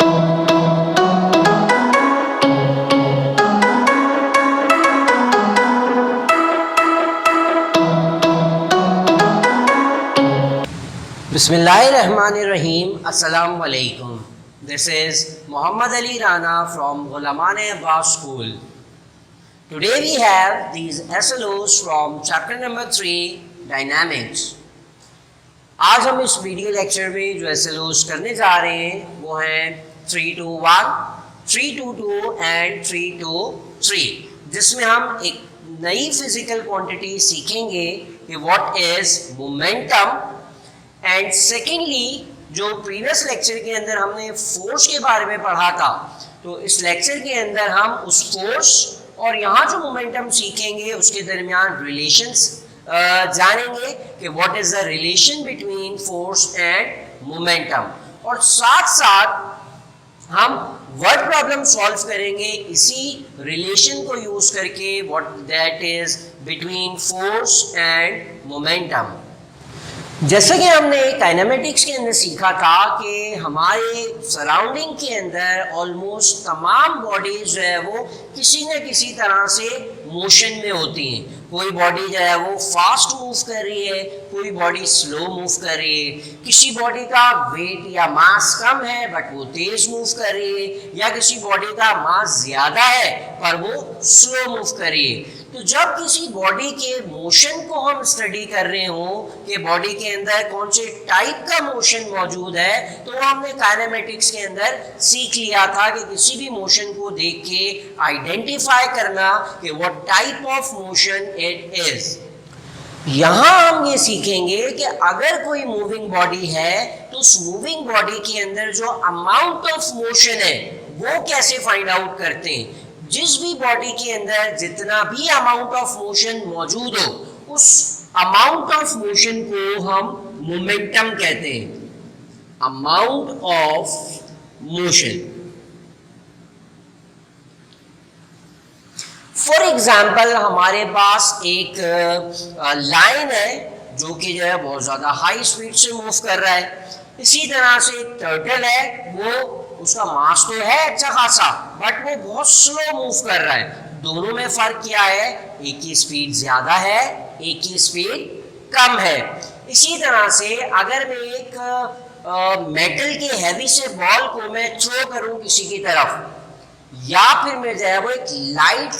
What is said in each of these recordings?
Bismillahirrahmanirrahim. Assalamu alaikum. This is Muhammad Ali Rana from Ghulamane Abbas School. Today we have these SLOs from chapter number 3, Dynamics. आज हम इस video lecture में जो SLOs करने जा रहे हैं वो हैं 321, 322 एंड 323, जिसमें हम एक नई फिजिकल क्वांटिटी सीखेंगे कि what is momentum, and secondly जो प्रीवियस लेक्चर के अंदर हमने फोर्स के बारे में पढ़ा था, तो इस लेक्चर के अंदर हम उस फोर्स और यहाँ जो मोमेंटम सीखेंगे उसके दरमियान रिलेशंस जानेंगे कि what is the relation between force and momentum, और साथ साथ हम वर्ड प्रॉब्लम सॉल्व करेंगे इसी रिलेशन को यूज करके, what that is between force and momentum. जैसे कि हमने काइनेमेटिक्स के अंदर सीखा था कि हमारे सराउंडिंग के अंदर ऑलमोस्ट तमाम बॉडीज जो है वो किसी न किसी तरह से मोशन में होती हैं। कोई बॉडी जो है वो फास्ट मूव कर रही है, कोई बॉडी स्लो मूव कर रही है, किसी बॉडी का वेट या मास कम है बट वो तेज मूव कर रही है, या किसी बॉडी का मास ज़्यादा है पर वो स्लो मूव कर रही है। तो जब किसी बॉडी के मोशन को हम स्टडी कर रहे हो कि बॉडी के अंदर कौन से टाइप का मोशन मौजूद है, तो हमने काइनेमेटिक्स के अंदर सीख लिया था कि किसी भी मोशन को देख के आइडेंटिफाई करना कि what type of motion it is. यहाँ हम ये सीखेंगे कि अगर कोई मूविंग बॉडी है तो उस मूविंग बॉडी के अंदर जो अमाउंट ऑफ मोशन है वो कैसे फाइंड आउट करते हैं। जिस भी बॉडी के अंदर जितना भी अमाउंट ऑफ मोशन मौजूद हो, उस अमाउंट ऑफ मोशन को हम मोमेंटम कहते हैं, amount of motion. For example हमारे पास एक लाइन है जो कि जो है बहुत ज़्यादा हाई स्पीड से मूव कर रहा है। इसी तरह से एक टर्टल है, वो उसका मास तो है अच्छा खासा बट वो बहुत स्लो मूव कर रहा है। दोनों में फर्क क्या है, एक की स्पीड ज़्यादा है, एक की स्पीड कम है। इसी तरह से अगर मैं एक मेटल के हैवी से बॉल को मैं थ्रो करूं किसी की तरफ, या फिर मैं जो है वो एक लाइट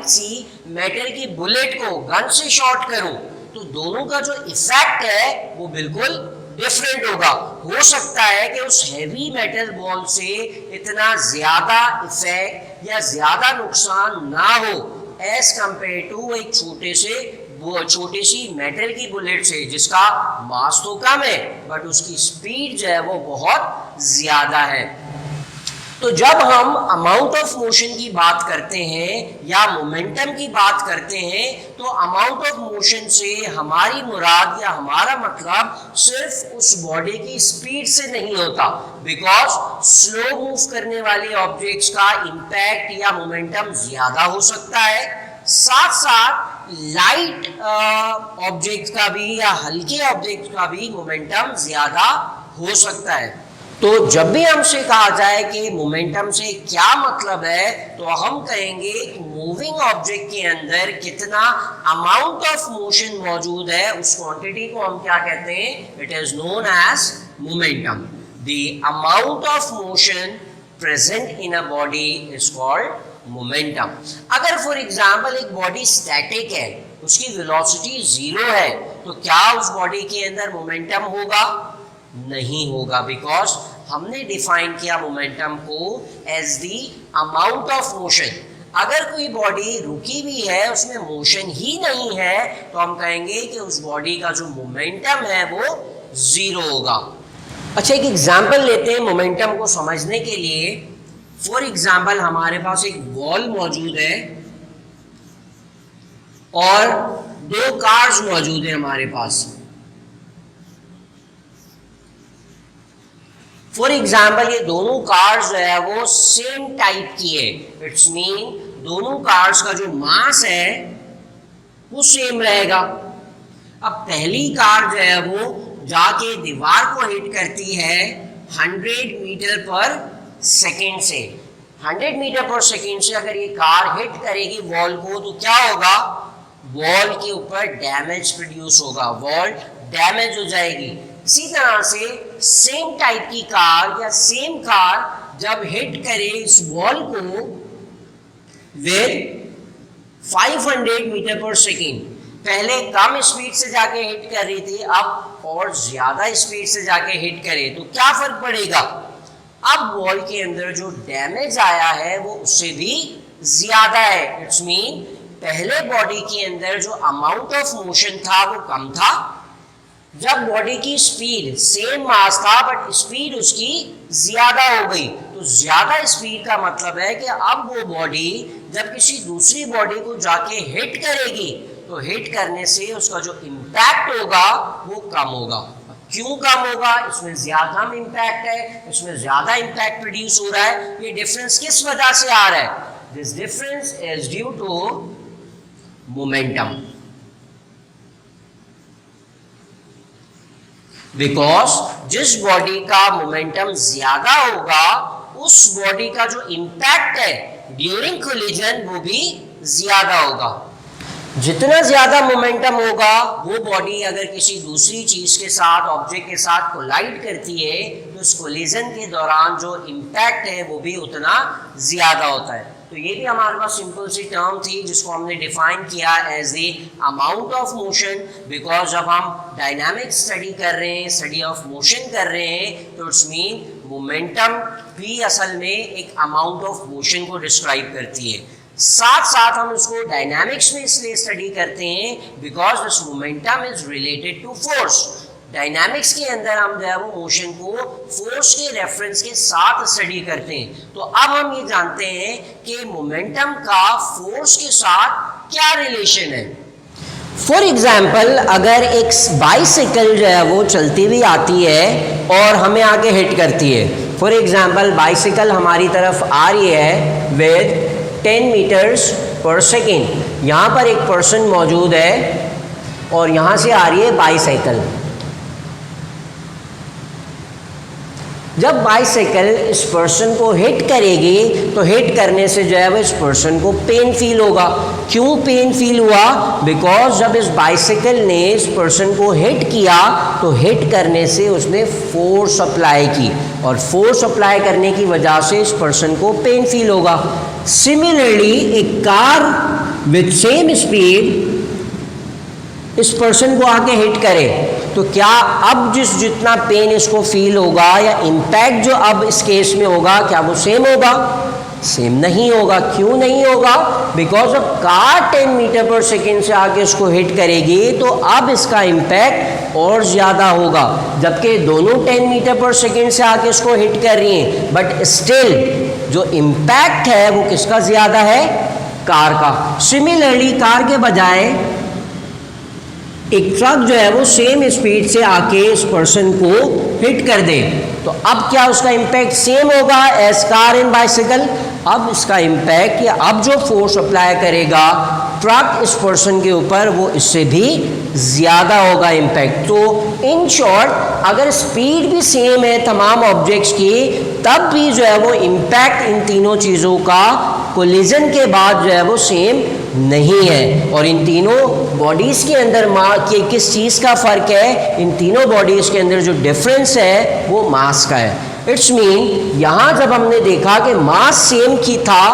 सी मेटल की बुलेट को गन से शॉट करूं, तो दोनों का जो इफेक्ट है वो बिल्कुल डिफरेंट होगा। हो सकता है कि उस हैवी मेटल बॉल से इतना ज्यादा इफेक्ट या ज्यादा नुकसान ना हो एज कंपेयर टू एक छोटी सी मेटल की बुलेट से जिसका मास तो कम है बट उसकी स्पीड जो है वो बहुत ज्यादा है। तो जब हम अमाउंट ऑफ मोशन की बात करते हैं या मोमेंटम की बात करते हैं, तो अमाउंट ऑफ मोशन से हमारी मुराद या हमारा मतलब सिर्फ उस बॉडी की स्पीड से नहीं होता, बिकॉज स्लो मूव करने वाले ऑब्जेक्ट्स का इम्पैक्ट या मोमेंटम ज़्यादा हो सकता है, साथ साथ लाइट ऑब्जेक्ट का भी या हल्के ऑब्जेक्ट का भी मोमेंटम ज़्यादा हो सकता है। तो जब भी हमसे कहा जाए कि मोमेंटम से क्या मतलब है, तो हम कहेंगे मूविंग ऑब्जेक्ट के अंदर कितना अमाउंट ऑफ मोशन मौजूद है, उस क्वांटिटी को हम क्या कहते हैं, it is known as momentum. The amount of motion present in a body is called momentum. अगर फॉर एग्जाम्पल एक बॉडी स्टैटिक है, उसकी वेलोसिटी 0 है, तो क्या उस बॉडी के अंदर मोमेंटम होगा? नहीं होगा, बिकॉज हमने डिफाइन किया मोमेंटम को as the amount of motion. अगर कोई बॉडी रुकी भी है, उसमें मोशन ही नहीं है, तो हम कहेंगे कि उस बॉडी का जो मोमेंटम है वो 0 होगा। अच्छा, एक एग्जांपल लेते हैं मोमेंटम को समझने के लिए। फॉर एग्जांपल हमारे पास एक बॉल मौजूद है और 2 कार्स मौजूद है हमारे पास। फॉर एग्जाम्पल ये दोनों कार्स जो है वो सेम टाइप की है, इट्स मीन दोनों कार्स का जो मास है वो सेम रहेगा। अब पहली कार जो है वो जाके दीवार को हिट करती है 100 मीटर पर सेकेंड से। 100 मीटर पर सेकेंड से अगर ये कार हिट करेगी वॉल को तो क्या होगा, वॉल के ऊपर डैमेज प्रोड्यूस होगा, वॉल डैमेज हो जाएगी। इसी तरह से सेम टाइप की कार या सेम कार जब हिट करे इस वॉल को विद 500 मीटर पर सेकेंड, पहले कम स्पीड से जाके हिट कर रही थी, अब और ज्यादा स्पीड से जाके हिट करे तो क्या फर्क पड़ेगा, अब वॉल के अंदर जो डैमेज आया है वो उससे भी ज्यादा है। इट्स मीन पहले बॉडी के अंदर जो अमाउंट ऑफ मोशन था वो कम था, जब बॉडी की स्पीड सेम मास था बट स्पीड उसकी ज्यादा हो गई, तो ज्यादा स्पीड का मतलब है कि अब वो बॉडी जब किसी दूसरी बॉडी को जाके हिट करेगी तो हिट करने से उसका जो इम्पैक्ट होगा वो कम होगा। क्यों कम होगा, इसमें ज्यादा इम्पैक्ट है, इसमें ज्यादा इम्पैक्ट प्रोड्यूस हो रहा है। ये डिफरेंस किस वजह से आ रहा है, this difference is due to momentum, because जिस बॉडी का मोमेंटम ज्यादा होगा उस बॉडी का जो इम्पैक्ट है ड्यूरिंग कोलिजन वो भी ज्यादा होगा। जितना ज्यादा मोमेंटम होगा वो बॉडी अगर किसी दूसरी चीज के साथ, ऑब्जेक्ट के साथ कोलाइड करती है तो उस कोलिजन के दौरान जो इम्पैक्ट है वो भी उतना ज्यादा होता है। तो ये भी हमारे पास सिंपल सी टर्म थी जिसको हमने डिफाइन किया as the amount of motion, because जब हम डायनामिक स्टडी कर रहे हैं, स्टडी ऑफ मोशन कर रहे हैं, तो इट्स मीन मोमेंटम भी असल में एक अमाउंट ऑफ मोशन को डिस्क्राइब करती है। साथ साथ हम उसको डायनामिक्स में इसलिए स्टडी करते हैं because this momentum is related to force. Dynamics के अंदर हम जो है वो मोशन को फोर्स के रेफरेंस के साथ स्टडी करते हैं। तो अब हम ये जानते हैं कि मोमेंटम का फोर्स के साथ क्या रिलेशन है। फॉर एग्जाम्पल अगर एक बाइसिकल जो है वो चलती हुई आती है और हमें आके हिट करती है, फॉर एग्जाम्पल बाइसिकल हमारी तरफ आ रही है विद 10 मीटर्स पर सेकेंड, यहाँ पर एक पर्सन मौजूद है और यहाँ से आ रही है बाइसाइकिल। जब बाइसाइकिल इस पर्सन को हिट करेगी तो हिट करने से जो है वो इस पर्सन को पेन फील होगा। क्यों पेन फील हुआ, बिकॉज जब इस बाइसाइकिल ने इस पर्सन को हिट किया तो हिट करने से उसने फोर्स अप्लाई की और फोर्स अप्लाई करने की वजह से इस पर्सन को पेन फील होगा। सिमिलरली एक कार विथ सेम स्पीड इस पर्सन को आके हिट करे तो क्या अब जितना पेन इसको फील होगा या इम्पैक्ट जो अब इस केस में होगा क्या वो सेम होगा, सेम नहीं होगा। क्यों नहीं होगा, बिकॉज अब कार 10 मीटर पर सेकेंड से आके इसको हिट करेगी तो अब इसका इम्पैक्ट और ज़्यादा होगा, जबकि दोनों 10 मीटर पर सेकेंड से आके इसको हिट कर रही हैं बट स्टिल जो इम्पैक्ट है वो किसका ज़्यादा है, कार का। सिमिलरली कार के बजाय एक ट्रक जो है वो सेम स्पीड से आके इस पर्सन को हिट कर दे तो अब क्या उसका इम्पैक्ट सेम होगा एज कार एंड बाइसिकल। अब इसका इम्पैक्ट या अब जो फोर्स अप्लाई करेगा ट्रक इस पर्सन के ऊपर वो इससे भी ज़्यादा होगा इम्पैक्ट। तो इन शॉर्ट अगर स्पीड भी सेम है तमाम ऑब्जेक्ट्स की तब भी जो है वो इम्पैक्ट इन तीनों चीज़ों का कोलिजन के बाद जो है वो सेम नहीं है। और इन तीनों बॉडीज़ के अंदर कि किस चीज़ का फ़र्क है, इन तीनों बॉडीज़ के अंदर जो डिफरेंस है वो मास का है। इट्स मीन यहाँ जब हमने देखा कि मास सेम की था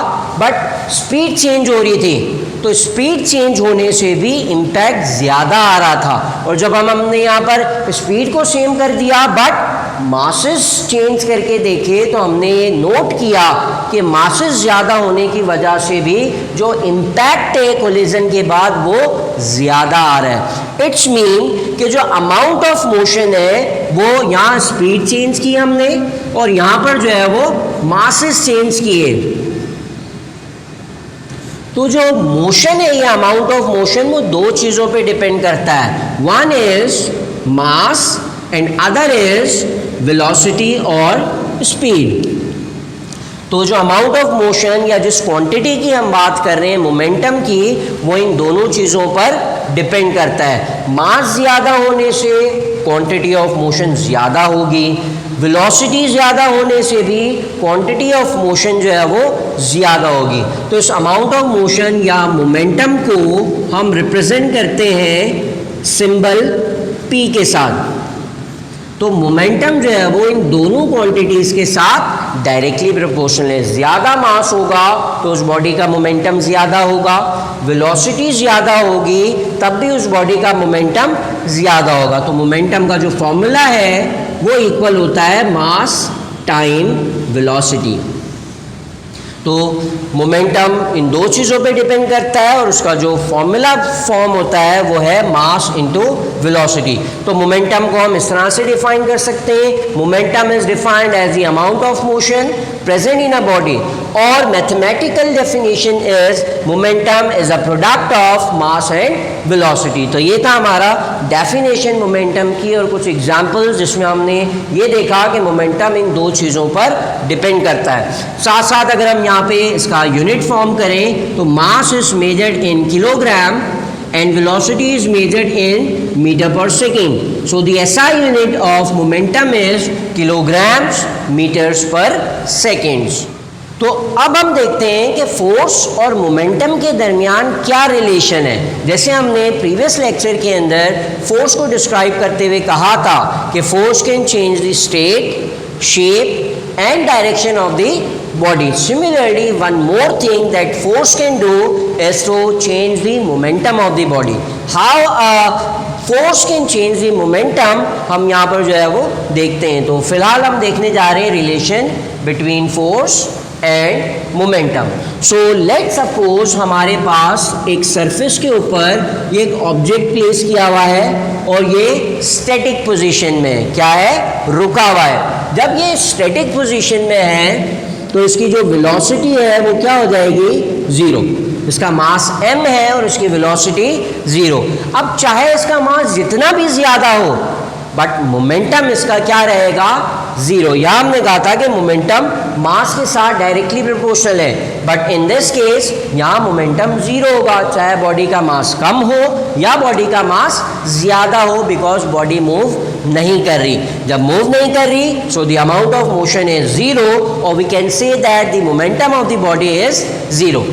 बट स्पीड चेंज हो रही थी तो स्पीड चेंज होने से भी इम्पैक्ट ज़्यादा आ रहा था, और जब हमने यहाँ पर स्पीड को सेम कर दिया बट मासेस चेंज करके देखे तो हमने ये नोट किया कि मासेस ज़्यादा होने की वजह से भी जो इम्पैक्ट है कोलिजन के बाद वो ज़्यादा आ रहा है। इट्स मीन कि जो अमाउंट ऑफ मोशन है वो यहाँ स्पीड चेंज की हमने और यहाँ पर जो है वो मासेस चेंज किए। तो जो मोशन है ये अमाउंट ऑफ मोशन वो दो चीज़ों पे डिपेंड करता है, one is mass and other is velocity और स्पीड। तो जो अमाउंट ऑफ मोशन या जिस क्वांटिटी की हम बात कर रहे हैं मोमेंटम की वो इन दोनों चीज़ों पर डिपेंड करता है। मास ज़्यादा होने से क्वांटिटी ऑफ मोशन ज़्यादा होगी, वेलोसिटी ज़्यादा होने से भी क्वांटिटी ऑफ मोशन जो है वो ज़्यादा होगी। तो इस अमाउंट ऑफ मोशन या मोमेंटम को हम रिप्रेजेंट करते हैं सिंबल P के साथ। तो मोमेंटम जो है वो इन दोनों क्वांटिटीज़ के साथ डायरेक्टली प्रोपोर्शनल है। ज़्यादा मास होगा तो उस बॉडी का मोमेंटम ज़्यादा होगा, वेलोसिटी ज़्यादा होगी तब भी उस बॉडी का मोमेंटम ज़्यादा होगा। तो मोमेंटम का जो फॉर्मूला है वो इक्वल होता है मास टाइम वेलोसिटी। तो मोमेंटम इन दो चीज़ों पे डिपेंड करता है और उसका जो फॉर्मूला फॉर्म होता है वो है मास इनटू वेलोसिटी। तो मोमेंटम को हम इस तरह से डिफाइन कर सकते हैं, momentum is defined as the amount of motion present in a body, और mathematical definition is momentum is a product of mass and velocity. तो ये था हमारा डेफिनेशन मोमेंटम की और कुछ एग्जांपल्स जिसमें हमने ये देखा कि मोमेंटम इन दो चीज़ों पर डिपेंड करता है। साथ साथ अगर हम यहाँ पे इसका यूनिट फॉर्म करें तो mass is measured in kilogram and velocity is measured in meter per second. So the SI unit of momentum is kilograms meters per seconds. तो अब हम देखते हैं कि फोर्स और मोमेंटम के दरमियान क्या रिलेशन है। जैसे हमने प्रीवियस लेक्चर के अंदर फोर्स को डिस्क्राइब करते हुए कहा था कि force can change the state, shape and direction of the body. Similarly, one more thing that force can do is to change the momentum of the body. How force can change the momentum हम यहाँ पर जो है वो देखते हैं। तो फिलहाल हम देखने जा रहे हैं relation between force and momentum. So let suppose हमारे पास एक सरफेस के ऊपर ये एक ऑब्जेक्ट प्लेस किया हुआ है और ये स्टैटिक पोजीशन में है। क्या है? रुका हुआ है। जब ये स्टैटिक पोजीशन में है तो इसकी जो वेलोसिटी है वो क्या हो जाएगी? ज़ीरो। इसका मास m है और इसकी वेलोसिटी ज़ीरो। अब चाहे इसका मास जितना भी ज़्यादा हो बट मोमेंटम इसका क्या रहेगा? ज़ीरो। यहाँ हमने कहा था कि मोमेंटम मास के साथ डायरेक्टली प्रोपोर्शनल है, बट इन दिस केस यहाँ मोमेंटम ज़ीरो होगा चाहे बॉडी का मास कम हो या बॉडी का मास ज़्यादा हो, बिकॉज बॉडी मूव नहीं कर रही। जब मूव नहीं कर रही so the amount of motion is zero और we can say that the momentum of the body is zero.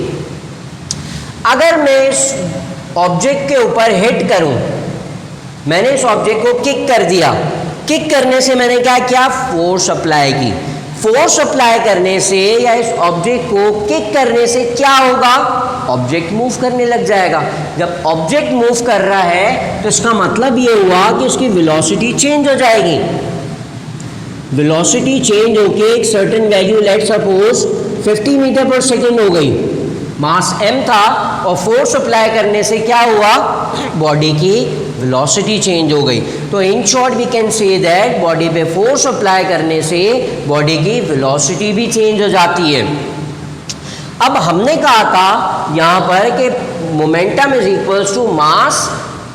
अगर मैं इस ऑब्जेक्ट के ऊपर हिट करूं, मैंने इस ऑब्जेक्ट को किक कर दिया, किक करने से मैंने क्या किया? फोर्स अप्लाई की। फोर्स अप्लाई करने से या इस ऑब्जेक्ट को किक करने से क्या होगा? ऑब्जेक्ट मूव करने लग जाएगा। जब ऑब्जेक्ट मूव कर रहा है तो इसका मतलब ये हुआ कि उसकी वेलोसिटी चेंज हो जाएगी। वेलोसिटी चेंज होके एक certain value let suppose 50 metre per second हो गई। मास m था और फोर्स अप्लाई करने से क्या हुआ? बॉडी की वेलोसिटी चेंज हो गई। तो in short we can say that body पे फोर्स अप्लाई करने से बॉडी की वेलोसिटी भी चेंज हो जाती है। अब हमने कहा था यहाँ पर कि momentum is equals to mass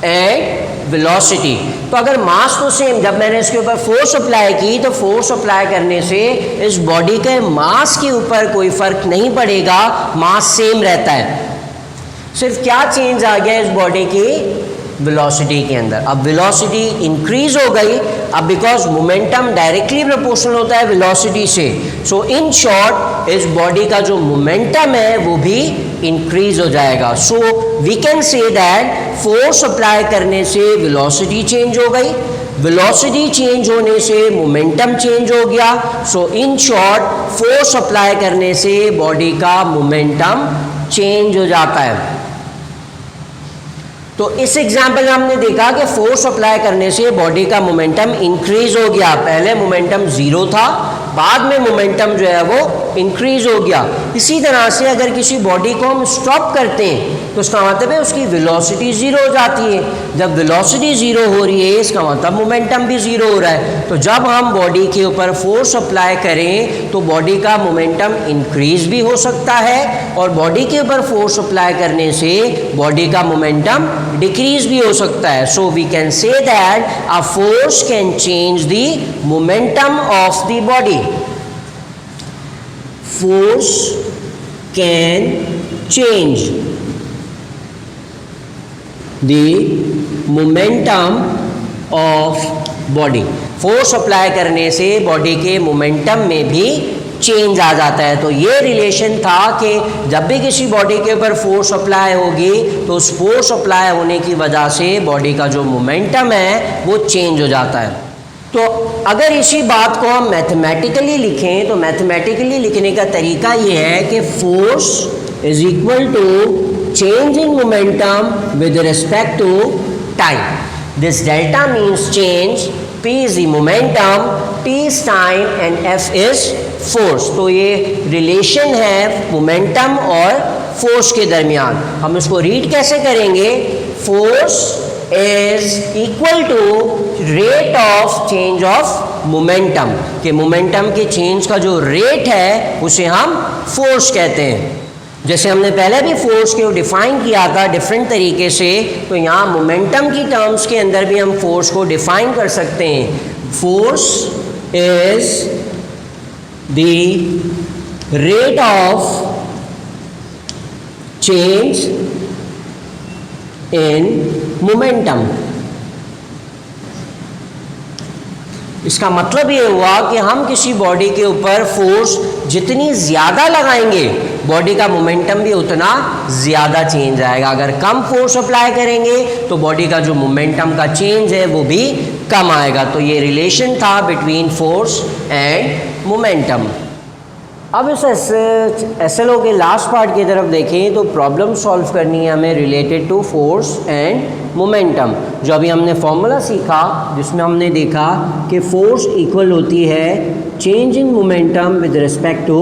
and velocity. तो अगर मास तो सेम, जब मैंने इसके ऊपर फोर्स अप्लाई की तो फोर्स अप्लाई करने से इस बॉडी के मास के ऊपर कोई फर्क नहीं पड़ेगा, मास सेम रहता है। सिर्फ क्या चेंज आ गया इस बॉडी की? वेलोसिटी के अंदर। अब वेलोसिटी इंक्रीज हो गई, अब बिकॉज मोमेंटम डायरेक्टली प्रोपोर्शनल होता है वेलोसिटी से, सो इन शॉर्ट इस बॉडी का जो मोमेंटम है वो भी इंक्रीज हो जाएगा। So we can say that force apply करने से वेलोसिटी चेंज हो गई, वेलोसिटी चेंज होने से मोमेंटम चेंज हो गया। सो इन शॉर्ट फोर्स अप्लाई करने से बॉडी का मोमेंटम चेंज हो जाता है। तो इस एग्जाम्पल में हमने देखा कि फोर्स अप्लाई करने से बॉडी का मोमेंटम इंक्रीज हो गया। पहले मोमेंटम ज़ीरो था, बाद में मोमेंटम जो है वो इंक्रीज हो गया। इसी तरह से अगर किसी बॉडी को हम स्टॉप करते हैं तो उसका मतलब है उसकी वेलोसिटी ज़ीरो हो जाती है। जब वेलोसिटी ज़ीरो हो रही है इसका मतलब मोमेंटम भी ज़ीरो हो रहा है। तो जब हम बॉडी के ऊपर फोर्स अप्लाई करें तो बॉडी का मोमेंटम इंक्रीज भी हो सकता है और बॉडी के ऊपर फोर्स अप्लाई करने से बॉडी का मोमेंटम डिक्रीज भी हो सकता है। So we can say that a force can change the momentum of the body. Force can change the momentum of body. Force apply करने से बॉडी के मोमेंटम में भी चेंज आ जाता है। तो ये रिलेशन था कि जब भी किसी बॉडी के ऊपर फोर्स अप्लाई होगी तो उस फोर्स अप्लाई होने की वजह से बॉडी का जो मोमेंटम है वो चेंज हो जाता है। तो अगर इसी बात को हम मैथमेटिकली लिखें तो मैथमेटिकली लिखने का तरीका ये है कि force is equal to change in momentum with respect to time. This delta means change, P is the momentum, T is time and F is force। तो ये रिलेशन है मोमेंटम और फोर्स के दरमियान। हम इसको रीड कैसे करेंगे? Force is equal to rate of change of momentum, कि मोमेंटम के चेंज का जो रेट है उसे हम फोर्स कहते हैं। जैसे हमने पहले भी फोर्स को डिफाइन किया था डिफरेंट तरीके से, तो यहाँ मोमेंटम की टर्म्स के अंदर भी हम फोर्स को डिफाइन कर सकते हैं। Force is the rate of change in momentum. इसका मतलब ये हुआ कि हम किसी बॉडी के ऊपर फोर्स जितनी ज़्यादा लगाएंगे बॉडी का मोमेंटम भी उतना ज़्यादा चेंज आएगा। अगर कम फोर्स अप्लाई करेंगे तो बॉडी का जो मोमेंटम का चेंज है वो भी कम आएगा। तो ये रिलेशन था बिटवीन फोर्स एंड मोमेंटम। अब इस SLO के लास्ट पार्ट की तरफ देखें तो प्रॉब्लम सॉल्व करनी है हमें related to force and momentum. जो अभी हमने फॉर्मूला सीखा जिसमें हमने देखा कि फोर्स इक्वल होती है change in momentum with respect to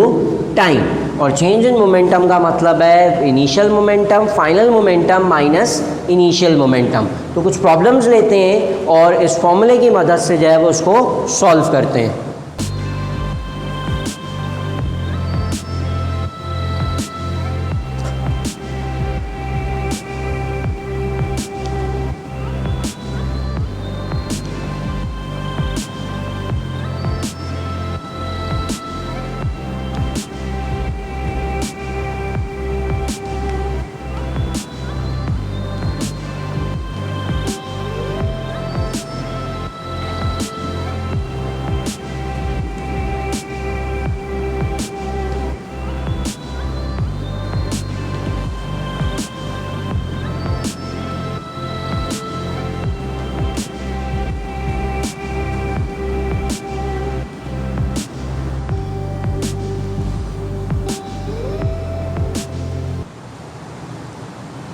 time, और चेंज इन मोमेंटम का मतलब है initial momentum, final momentum minus initial momentum. तो कुछ प्रॉब्लम्स लेते हैं और इस फॉर्मूले की मदद से जो है वो उसको सॉल्व करते हैं।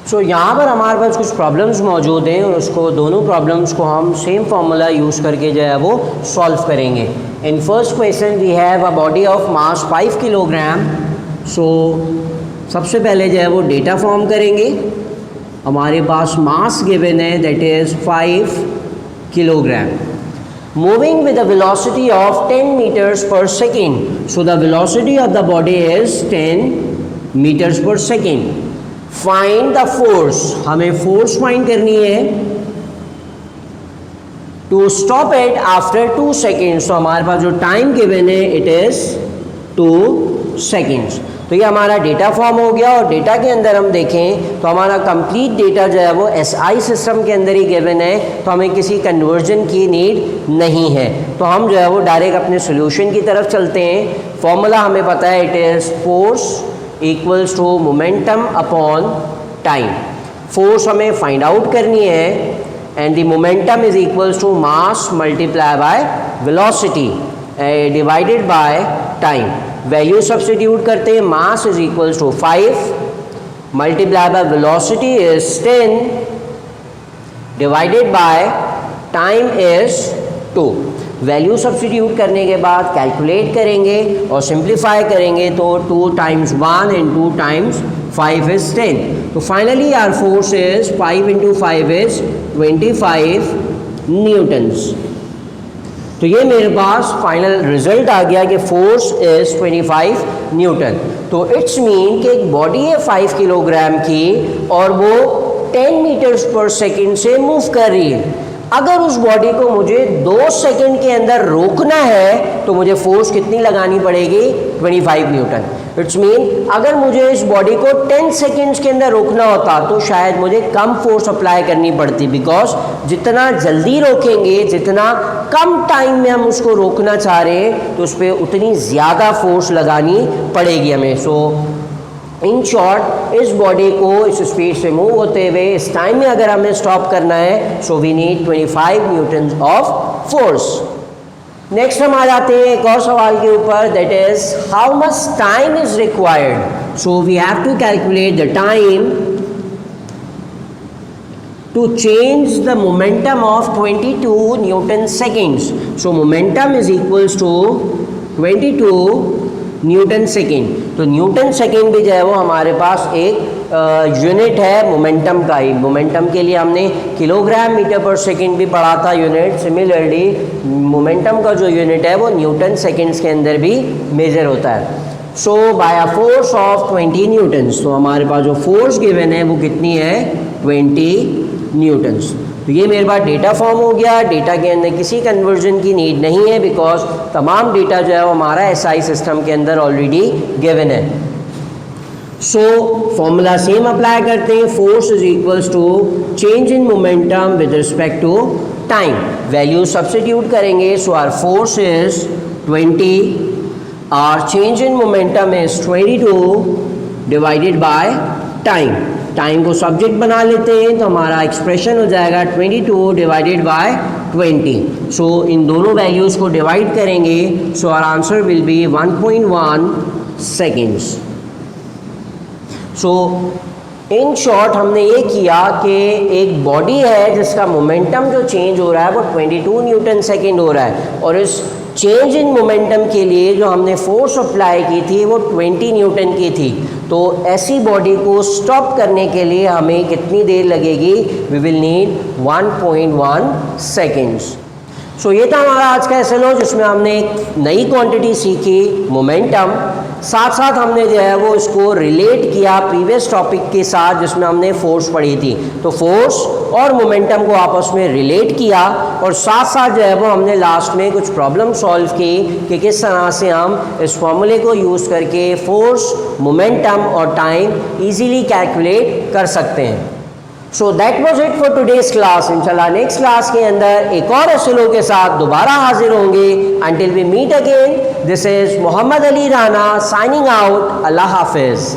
सो यहाँ पर हमारे पास कुछ प्रॉब्लम्स मौजूद हैं और उसको दोनों प्रॉब्लम्स को हम सेम फार्मूला यूज़ करके जो है वो सॉल्व करेंगे। In first question we have a body of mass 5 kilogram. So सबसे पहले जो है वो डेटा फॉर्म करेंगे। हमारे पास मास गिवन है that is 5 kilogram. Moving with a velocity of 10 meters per second. So the velocity of the body is 10 meters per second. Find the force. हमें force find करनी है to stop it after 2 seconds. तो हमारे पास जो time given है it is 2 seconds. तो ये हमारा डेटा फॉर्म हो गया। और डेटा के अंदर हम देखें तो हमारा कंप्लीट डेटा जो है वो SI सिस्टम के अंदर ही गिवन है, तो हमें किसी कन्वर्जन की नीड नहीं है। तो हम जो है वो डायरेक्ट अपने सोल्यूशन की तरफ चलते हैं। फॉर्मूला हमें पता है it is force equals to momentum upon time. Force हमें फाइंड आउट करनी है and the momentum is equals to mass multiply by velocity divided by time. Value substitute करते हैं। Mass is equals to 5 multiply by velocity is 10 divided by time is 2। Value substitute करने के बाद calculate करेंगे और simplify करेंगे तो 2 times 1 and 2 times 5 is 10। तो finally our force is 5 into 5 is 25 newtons. तो ये मेरे पास फाइनल रिजल्ट आ गया कि फोर्स इज 25 न्यूटन। तो इट्स मीन कि एक बॉडी है 5 किलोग्राम की और वो 10 मीटर्स पर सेकेंड से मूव कर रही है। अगर उस बॉडी को मुझे 2 सेकंड के अंदर रोकना है तो मुझे फोर्स कितनी लगानी पड़ेगी? 25 न्यूटन। इट्स मीन अगर मुझे इस बॉडी को 10 सेकंड्स के अंदर रोकना होता तो शायद मुझे कम फोर्स अप्लाई करनी पड़ती, बिकॉज जितना जल्दी रोकेंगे, जितना कम टाइम में हम उसको रोकना चाह रहे हैं तो उस पर उतनी ज़्यादा फोर्स लगानी पड़ेगी हमें। सो इन शॉर्ट इस बॉडी को इस स्पीड से मूव होते हुए इस टाइम में अगर हमें स्टॉप करना है, so we need 25 newton of force. Next हम आ जाते हैं एक और सवाल के ऊपर, that is how much time is required. So we have to calculate the time to change the momentum of 22 Newton seconds. So momentum is equals to 22 Newton second. तो न्यूटन सेकेंड भी जो है वो हमारे पास एक यूनिट है momentum का ही। Momentum के लिए हमने किलोग्राम मीटर पर सेकेंड भी पढ़ा था यूनिट। सिमिलरली मोमेंटम का जो यूनिट है वो न्यूटन सेकेंड्स के अंदर भी मेजर होता है। So by a force of 20 newtons, तो हमारे पास जो फोर्स गिवन है वो कितनी है? 20 न्यूटन्स। तो ये मेरे पास डेटा फॉर्म हो गया। डेटा के अंदर किसी कन्वर्जन की नीड नहीं है, बिकॉज तमाम डेटा जो है वो हमारा एसआई सिस्टम के अंदर ऑलरेडी गिवन है। सो फॉर्मूला सेम अप्लाई करते हैं, force is equals to change in momentum with respect to time. Value substitute करेंगे, so our force is 20, our change in momentum is 22 divided by time. Time को subject बना लेते हैं तो हमारा expression हो जाएगा 22 डिवाइडेड बाय 20। सो इन दोनों वैल्यूज़ को डिवाइड करेंगे, so our answer will be 1.1 seconds. So in short हमने ये किया कि एक बॉडी है जिसका मोमेंटम जो चेंज हो रहा है वो 22 न्यूटन सेकेंड हो रहा है, और इस चेंज इन मोमेंटम के लिए जो हमने फोर्स अप्लाई की थी वो 20 न्यूटन की थी। तो ऐसी बॉडी को स्टॉप करने के लिए हमें कितनी देर लगेगी? We will need 1.1 seconds. So ये था हमारा आज का एसएलओ, जिसमें हमने एक नई क्वांटिटी सीखी मोमेंटम। साथ साथ हमने जो है वो इसको रिलेट किया प्रीवियस टॉपिक के साथ जिसमें हमने फोर्स पढ़ी थी। तो फोर्स और मोमेंटम को आपस में रिलेट किया, और साथ साथ जो है वो हमने लास्ट में कुछ प्रॉब्लम सॉल्व की कि किस तरह से हम इस फॉर्मूले को यूज़ करके फोर्स, मोमेंटम और टाइम ईजीली कैलकुलेट कर सकते हैं। So that was it for today's class. इंशाल्लाह नेक्स्ट क्लास के अंदर एक और एसएलओ के साथ दोबारा हाजिर होंगे। Until we meet again, this is Mohammad Ali Rana signing out. अल्लाह हाफिज़।